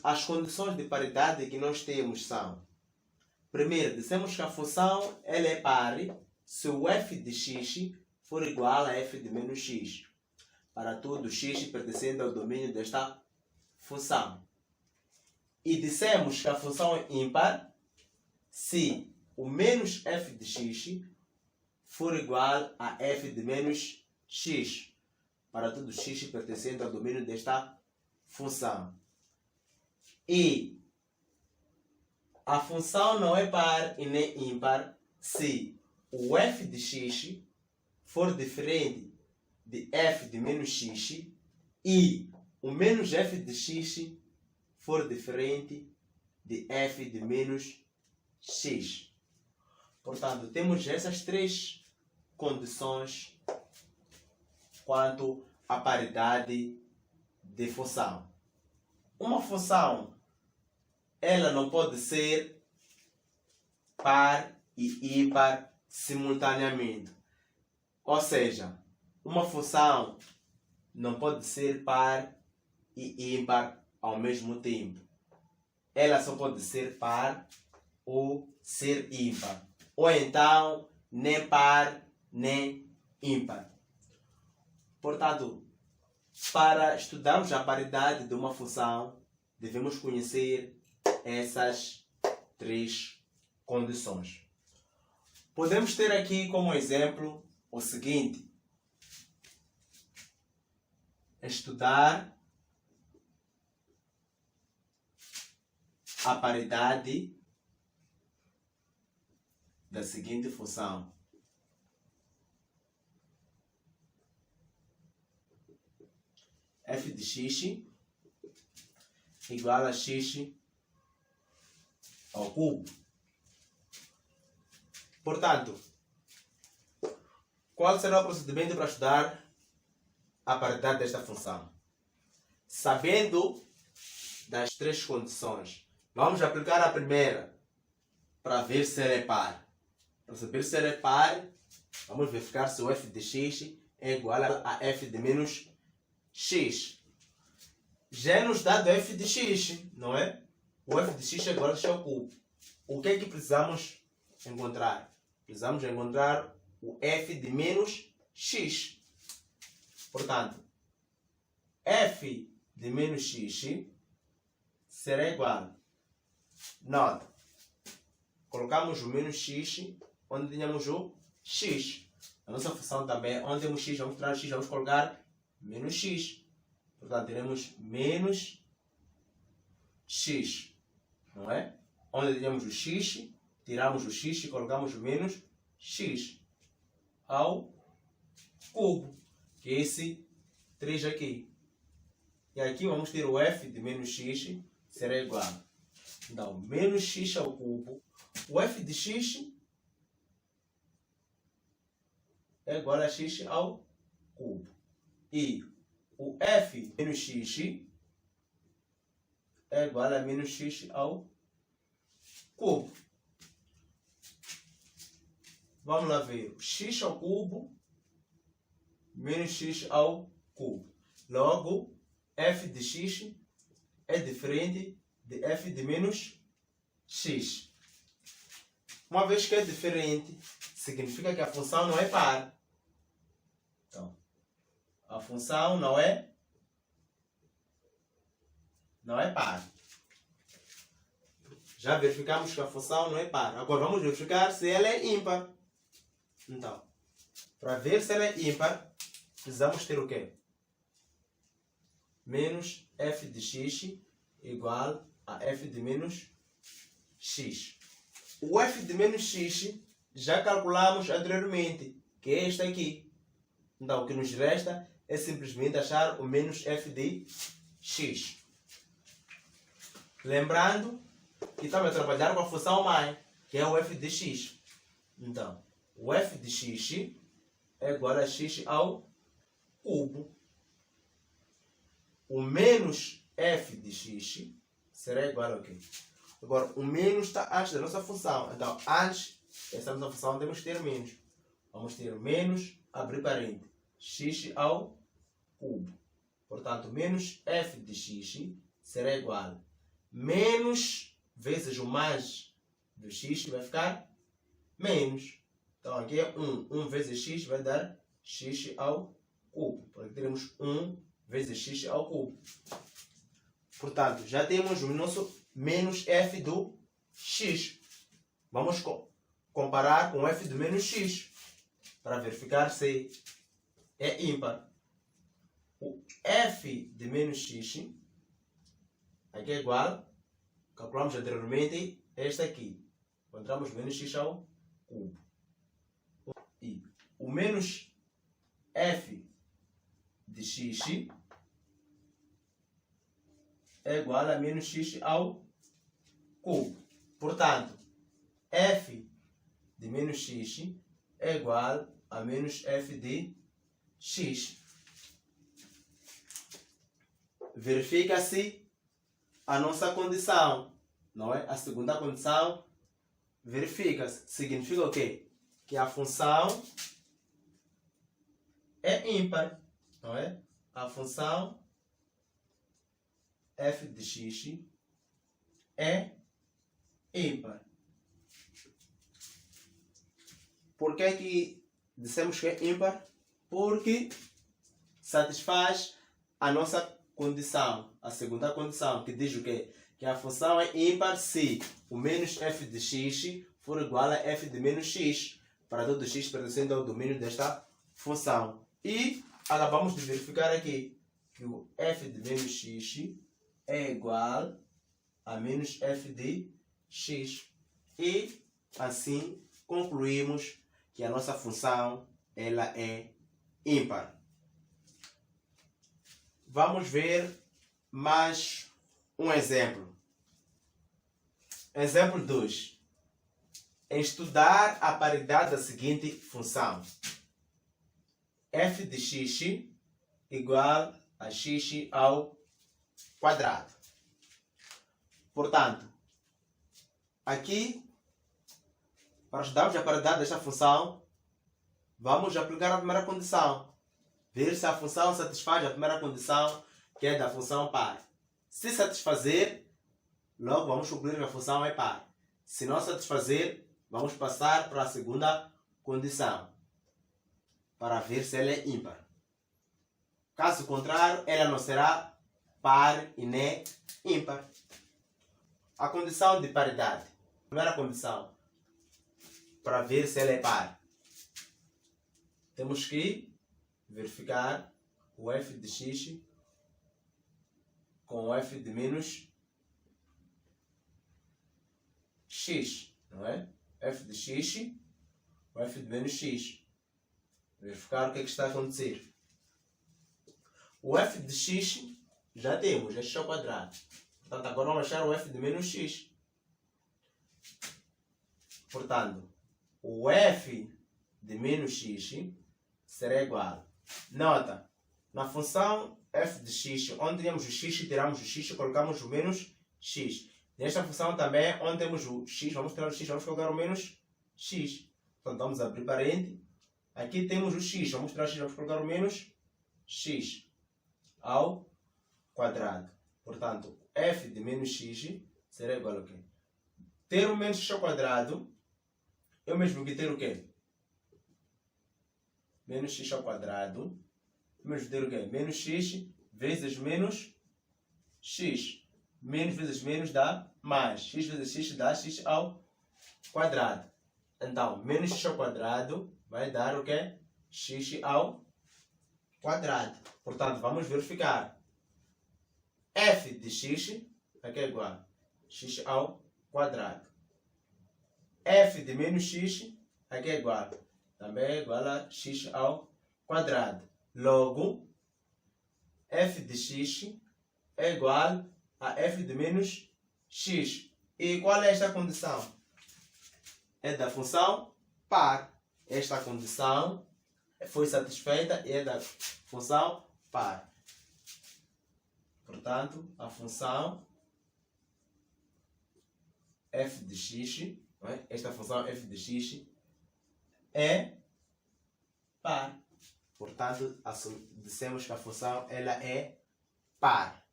as condições de paridade que nós temos são: primeiro, dissemos que a função ela é par se o f de x for igual a f de menos x, para todo x pertencente ao domínio desta função. E dissemos que a função é ímpar se o menos f de x for igual a f de menos x, para todo x pertencente ao domínio desta função. E a função não é par e nem ímpar se o f de x for diferente de f de menos x e o menos f de x for diferente de f de menos x. Portanto, temos essas três condições quanto à paridade de função. Uma função ela não pode ser par e ímpar simultaneamente. Ou seja, uma função não pode ser par e ímpar ao mesmo tempo. Ela só pode ser par ou ser ímpar. Ou então, nem par, nem ímpar. Portanto, para estudarmos a paridade de uma função, devemos conhecer essas três condições. Podemos ter aqui como exemplo o seguinte: estudar a paridade da seguinte função. F de x igual a x ao cubo. Portanto, qual será o procedimento para estudar a paridade desta função? Sabendo das três condições, vamos aplicar a primeira para ver se ela é par. Para saber se ela é par, vamos verificar se o f de x é igual a f de menos x. Já é nos dado f de x, não é? O f de x é igual a x ao cubo. O que é que precisamos encontrar? Precisamos encontrar o f de menos x. Portanto, f de menos x será igual. Nota. Colocamos o menos x onde tínhamos o x. A nossa função também, onde temos x, vamos tirar o x, vamos colocar menos x. Portanto, teremos menos x, não é? Onde tínhamos o x, tiramos o x e colocamos o menos x ao cubo, que é esse 3 aqui. E aqui vamos ter o f de menos x será igual. Então, menos x ao cubo. O f de x é igual a x ao cubo. E o f menos x é igual a menos x ao cubo. Vamos lá ver. X ao cubo menos x ao cubo. Logo, f de x é diferente de f de menos x. Uma vez que é diferente, significa que a função não é par. Então, a função não é par. Já verificamos que a função não é par. Agora vamos verificar se ela é ímpar. Então, para ver se ela é ímpar, precisamos ter o quê? Menos f de x igual a f de menos x. O f de menos x já calculamos anteriormente, que é este aqui. Então, o que nos resta é simplesmente achar o menos f de x. Lembrando que estamos a trabalhar com a função mãe, que é o f de x. Então, o f de x é igual a x ao cubo. O menos f de x será igual ao quê? Agora, o menos está antes da nossa função. Então, antes dessa nossa função, temos que ter menos. Vamos ter menos, abrir parênteses, x ao cubo. Portanto, menos f de x será igual a menos vezes o mais do x, que vai ficar menos. Então aqui é 1. 1 vezes x vai dar x ao cubo. Porque teremos 1 vezes x ao cubo. Portanto, já temos o nosso menos f do x. Vamos comparar com f do menos x para verificar se é ímpar. O f de menos x aqui é igual, calculamos anteriormente, esta aqui. Encontramos menos x ao cubo. E o menos f de x é igual a menos x ao cubo. Portanto, f de menos x é igual a menos f de x. Verifica-se a nossa condição, não é? A segunda condição verifica-se. Significa o quê? Que a função é ímpar, não é? A função f de x é ímpar. Por que que dissemos que é ímpar? Porque satisfaz a nossa condição, a segunda condição, que diz o quê? Que a função é ímpar se o menos f de x for igual a f de menos x, para todo x pertencendo ao domínio desta função. E acabamos de verificar aqui que o f de menos x é igual a menos f de x. E assim concluímos que a nossa função ela é ímpar. Vamos ver mais um exemplo. Exemplo 2. Estudar a paridade da seguinte função. F de x igual a x ao quadrado. Portanto, aqui, para estudarmos a paridade desta função, vamos aplicar a primeira condição. Ver se a função satisfaz a primeira condição, que é da função par. Se satisfazer, logo vamos concluir que a função é par. Se não satisfazer, vamos passar para a segunda condição, para ver se ela é ímpar. Caso contrário, ela não será par e nem ímpar. A condição de paridade. Primeira condição, para ver se ela é par. Temos que verificar o f de x com o f de menos x, não é? F de x, o f de menos x. Verificar o que é que está a acontecer. O f de x já temos, é x ao quadrado. Portanto, agora vamos achar o f de menos x. Portanto, o f de menos x será igual. Nota, na função f de x, onde temos o x, tiramos o x e colocamos o menos x. Nesta função também, onde temos o x, vamos tirar o x, vamos colocar o menos x. Então, vamos abrir parênteses. Aqui temos o x, vamos tirar o x, vamos colocar o menos x ao quadrado. Portanto, f de menos x será igual a quê? Ter o menos x ao quadrado é o mesmo que ter o quê? Menos x ao quadrado. Vamos ter o quê? Menos x vezes menos x. Menos vezes menos dá mais. X vezes x dá x ao quadrado. Então, menos x ao quadrado vai dar o quê? X ao quadrado. Portanto, vamos verificar. F de x aqui é igual a x ao quadrado. F de menos x aqui é igual. Também é igual a x ao quadrado. Logo, f de x é igual a f de menos x. E qual é esta condição? É da função par. Esta condição foi satisfeita e é da função par. Portanto, a função f de x, não é? Esta função f de x é par. Portanto, dissemos que a função ela é par.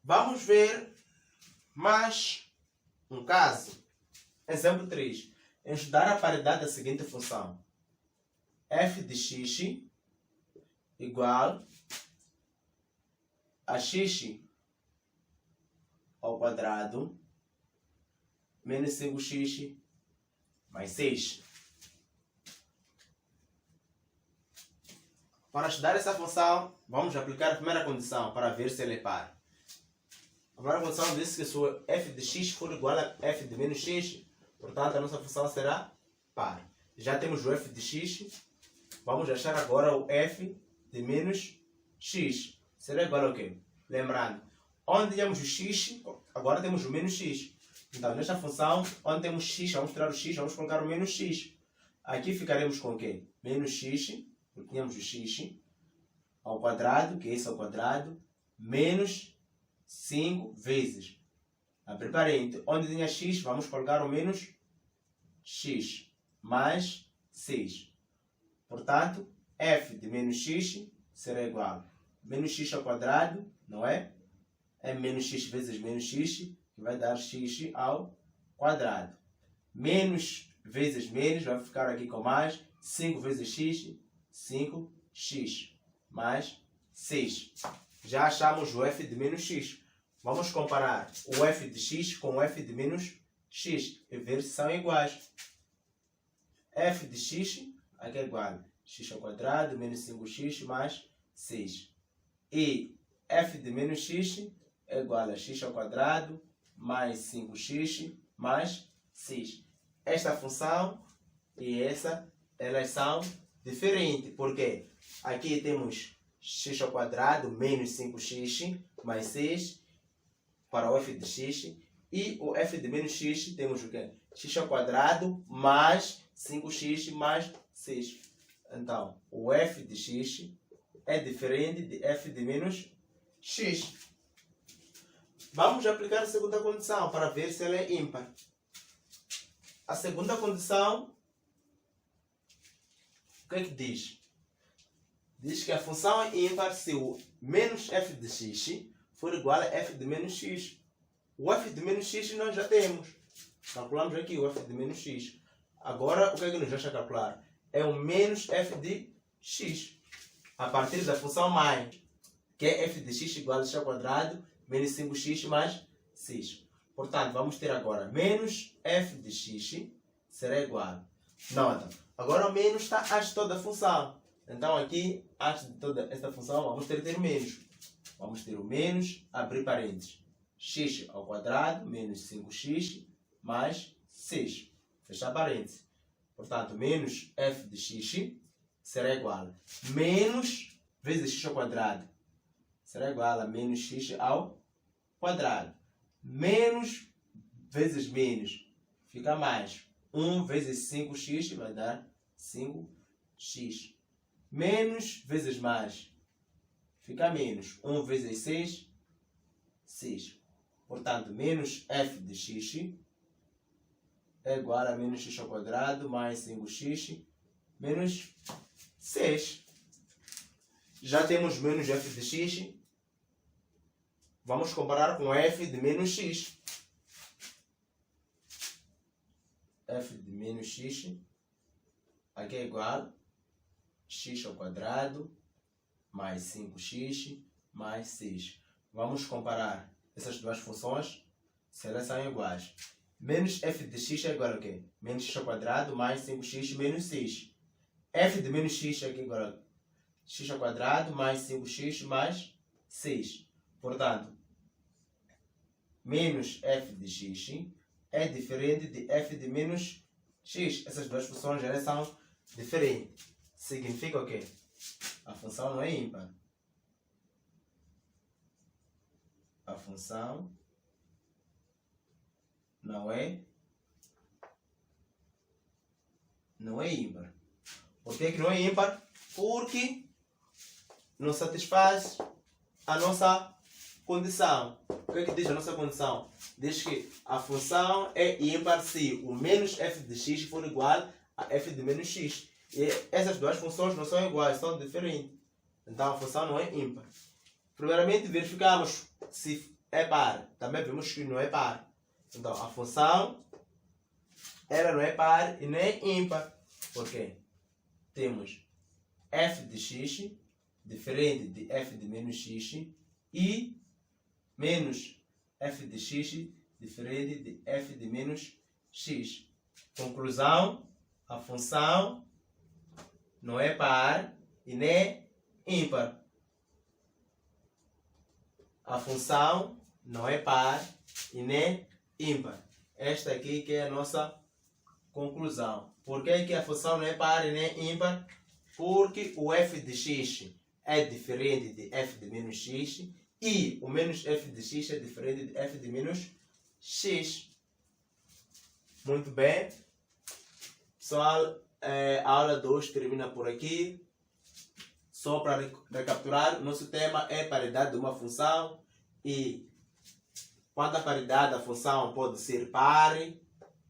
Vamos ver mais um caso. Exemplo 3. Estudar a paridade da seguinte função. f de x igual a x ao quadrado menos 5x mais 6. Para estudar essa função, vamos aplicar a primeira condição para ver se ela é par. A primeira condição diz que se o f de x for igual a f de menos x, portanto a nossa função será par. Já temos o f de x, vamos achar agora o f de menos x. Será igual ao quê? Lembrando, onde tínhamos o x, agora temos o menos x. Então, nesta função, onde temos x, vamos tirar o x, vamos colocar o menos x. Aqui ficaremos com o quê? Menos x, porque tínhamos o x, ao quadrado, que é isso ao quadrado, menos 5 vezes. Abrir parênteses, onde tinha x, vamos colocar o menos x, mais 6. Portanto, f de menos x será igual a menos x ao quadrado, não é? É menos x vezes menos x, que vai dar x ao quadrado. Menos vezes menos, vai ficar aqui com mais. 5 vezes x, 5x, mais 6. Já achamos o f de menos x. Vamos comparar o f de x com o f de menos x e ver se são iguais. F de x aqui é igual a x ao quadrado menos 5x mais 6. E f de menos x é igual a x ao quadrado mais 5x mais 6. Esta função e essa, elas são diferentes. Porque aqui temos x ao quadrado menos 5x mais 6 para o f de x. E o f de menos x temos o quê? X ao quadrado mais 5x mais 6. Então, o f de x é diferente de f de menos x. Vamos aplicar a segunda condição para ver se ela é ímpar. A segunda condição, o que é que diz? Diz que a função é ímpar se o menos f de x for igual a f de menos x. O f de menos x nós já temos. Calculamos aqui o f de menos x. Agora, o que é que nos resta calcular? É o menos f de x. A partir da função mais, que é f de x igual a x ao quadrado menos 5x mais 6. Portanto, vamos ter agora menos f de x será igual. Nota, agora o menos está antes de toda a função. Então aqui, antes de toda esta função, vamos ter menos. Vamos ter o menos, abrir parênteses, x ao quadrado menos 5x mais 6. Fechar parênteses. Portanto, menos f de x será igual a menos vezes x ao quadrado. Será igual a menos x ao quadrado. Menos vezes menos fica mais. 1 vezes 5x vai dar 5x. Menos vezes mais fica menos. 1 vezes 6, 6. Portanto, menos f de x é igual a menos x ao quadrado mais 5x menos 6. Já temos menos f de x. Vamos comparar com f de menos x. F de menos x aqui é igual a x ao quadrado mais 5x mais 6. Vamos comparar essas duas funções se elas são iguais. Menos f de x é igual a quê? Menos x ao quadrado mais 5x menos 6. F de menos x aqui é igual a x ao quadrado mais 5x mais 6. Portanto, menos f de x é diferente de f de menos x. Essas duas funções elas são diferentes. Significa o quê? A função não é ímpar. A função não é ímpar. Por que não é ímpar? Porque não satisfaz a nossa condição. O que é que diz a nossa condição? Diz que a função é ímpar se o menos f de x for igual a f de menos x. E essas duas funções não são iguais, são diferentes. Então a função não é ímpar. Primeiramente verificamos se é par. Também vimos que não é par. Então, a função ela não é par e nem ímpar. Por quê? Temos f de x diferente de f de menos x e menos f de x diferente de f de menos x. Conclusão, a função não é par e nem ímpar. A função não é par e nem ímpar. Esta aqui que é a nossa conclusão. Por que a função não é par e nem ímpar? Porque o f de x é diferente de f de menos x e o menos f de x é diferente de f de menos x. Muito bem. Pessoal, a aula 2 termina por aqui. Só para recapitular, nosso tema é paridade de uma função e quando a paridade da função pode ser par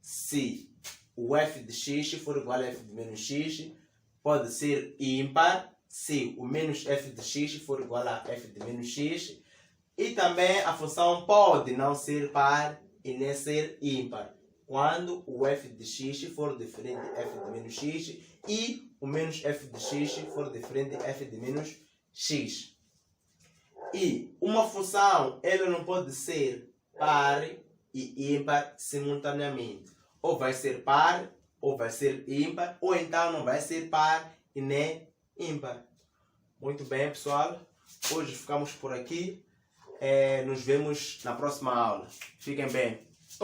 se o f de x for igual a f de menos x, pode ser ímpar se o menos f de x for igual a f de menos x, e também a função pode não ser par e nem ser ímpar quando o f de x for diferente de f de menos x e o menos f de x for diferente de f de menos x. E uma função ela não pode ser par e ímpar simultaneamente. Ou vai ser par, ou vai ser ímpar, ou então não vai ser par e nem ímpar. Muito bem, pessoal. Hoje ficamos por aqui. Nos vemos na próxima aula. Fiquem bem.